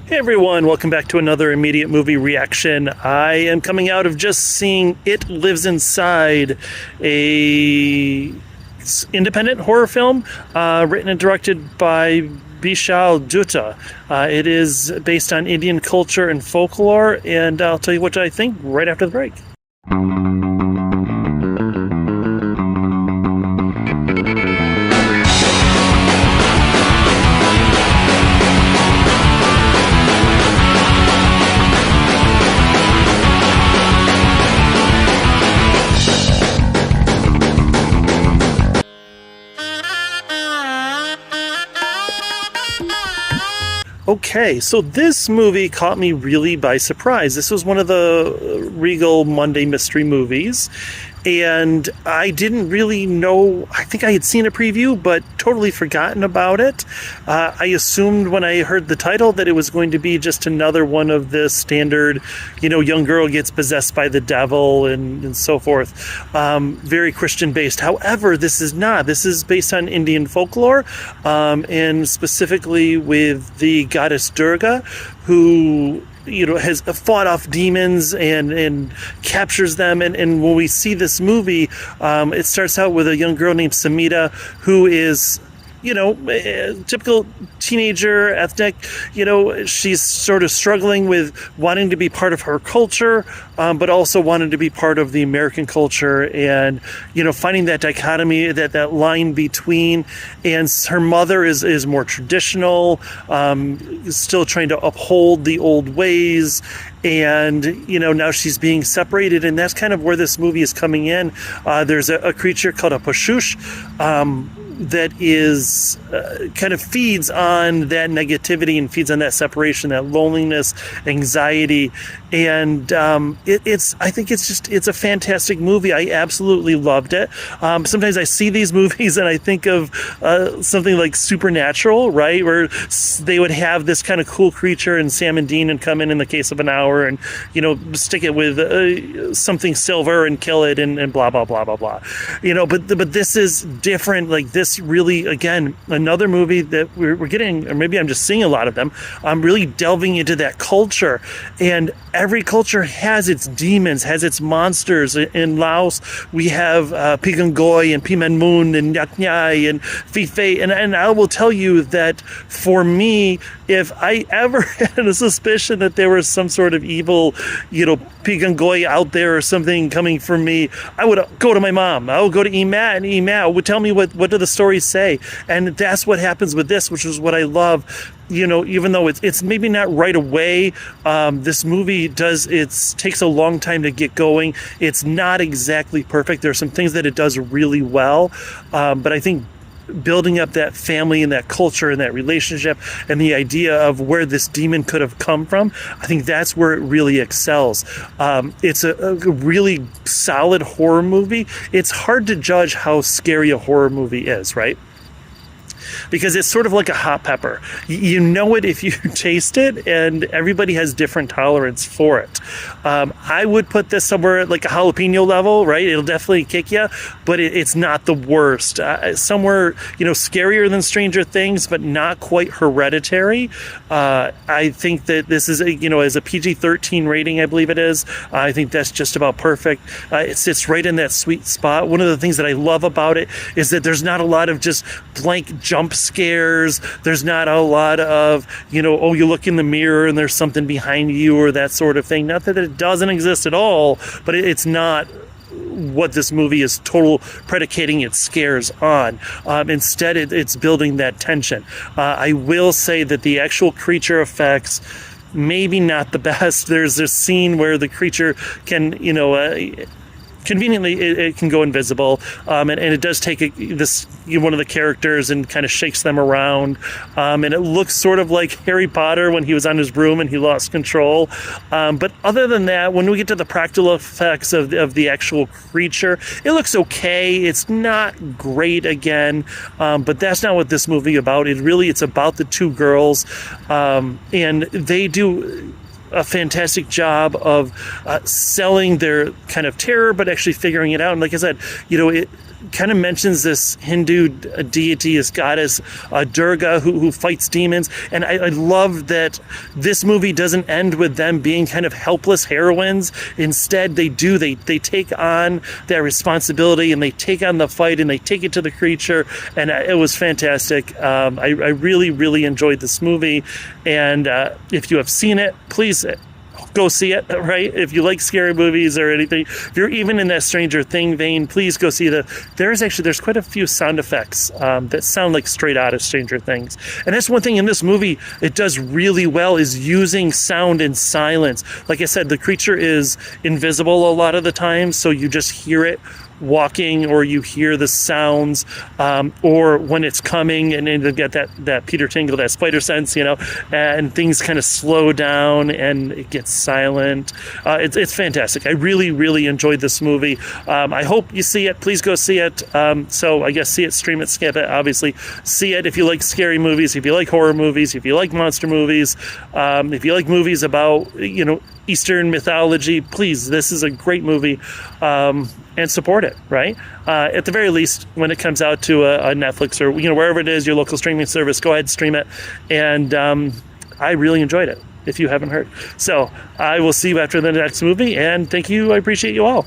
Hey everyone, welcome back to another immediate movie reaction. I am coming out of just seeing It Lives Inside, a independent horror film written and directed by Vishal Dutta. It is based on Indian culture and folklore, and I'll tell you what I think right after the break. Okay, so this movie caught me really by surprise. This was one of the Regal Monday mystery movies, and I didn't really know. I think I had seen a preview, but totally forgotten about it. I assumed when I heard the title that it was going to be just another one of the standard, young girl gets possessed by the devil and so forth. Very Christian based. However, this is not. This is based on Indian folklore, and specifically with the goddess Durga, who has fought off demons and captures them. And when we see this movie, it starts out with a young girl named Samita, who is, a typical teenager, ethnic, she's sort of struggling with wanting to be part of her culture, but also wanting to be part of the American culture, and, finding that dichotomy, that line between. And her mother is more traditional, still trying to uphold the old ways. And, now she's being separated, and that's kind of where this movie is coming in. There's a creature called a Pashush, that is kind of feeds on that negativity and feeds on that separation, that loneliness, anxiety. And I think it's a fantastic movie. I absolutely loved it. Sometimes I see these movies and I think of something like Supernatural, right? Where they would have this kind of cool creature and Sam and Dean and come in the case of an hour and, stick it with something silver and kill it and blah, blah, blah, blah, blah. But this is different. Like, this really, again, another movie that we're getting, or maybe I'm just seeing a lot of them. I'm really delving into that culture, and every culture has its demons, has its monsters. In Laos, we have Pigangoy and Pimenmun and Nyak Nyai and Phi Phay. And I will tell you that for me, if I ever had a suspicion that there was some sort of evil, Pigangoy out there or something coming for me, I would go to my mom. I would go to Ima, and Ima would tell me what do the stories say. And that's what happens with this, which is what I love. Even though it's maybe not right away, this movie takes a long time to get going. It's not exactly perfect. There are some things that it does really well, but I think building up that family and that culture and that relationship and the idea of where this demon could have come from, I think that's where it really excels. It's a really solid horror movie. It's hard to judge how scary a horror movie is, right? Because it's sort of like a hot pepper. You know it if you taste it, and everybody has different tolerance for it. I would put this somewhere at like a jalapeno level, right? It'll definitely kick you, but it's not the worst. Somewhere, scarier than Stranger Things, but not quite Hereditary. I think that this is, as a PG-13 rating, I believe it is. I think that's just about perfect. It sits right in that sweet spot. One of the things that I love about it is that there's not a lot of just blank jump scares. There's not a lot of, you look in the mirror and there's something behind you or that sort of thing. Not that it doesn't exist at all, but it's not what this movie is predicating its scares on. Instead, it's building that tension. I will say that the actual creature effects, maybe not the best. There's this scene where the creature can, conveniently, it can go invisible, and it does take one of the characters and kind of shakes them around, and it looks sort of like Harry Potter when he was on his broom and he lost control. But other than that, when we get to the practical effects of the actual creature, it looks okay. It's not great again, but that's not what this movie is about. It's about the two girls, and they do a fantastic job of selling their kind of terror, but actually figuring it out. And like I said, kind of mentions this Hindu deity, this goddess Durga, who fights demons. And I love that this movie doesn't end with them being kind of helpless heroines. Instead, they take on that responsibility, and they take on the fight, and they take it to the creature. And it was fantastic. I really, really enjoyed this movie. And if you have seen it, please go see it, right? If you like scary movies or anything, if you're even in that Stranger Thing vein, please go see there's quite a few sound effects that sound like straight out of Stranger Things. And that's one thing in this movie it does really well, is using sound and silence. Like I said, the creature is invisible a lot of the time, so you just hear it walking, or you hear the sounds, or when it's coming, and then they've got that Peter Tingle, that spider sense, and things kind of slow down and it gets silent. It's fantastic. I really, really enjoyed this movie. I hope you see it. Please go see it. So I guess see it, stream it, skip it. Obviously, see it if you like scary movies, if you like horror movies, if you like monster movies, if you like movies about Eastern mythology. Please, this is a great movie. And support it, right? At the very least, when it comes out to a Netflix or wherever it is, your local streaming service, go ahead and stream it. And I really enjoyed it, if you haven't heard. So I will see you after the next movie, and thank you. I appreciate you all.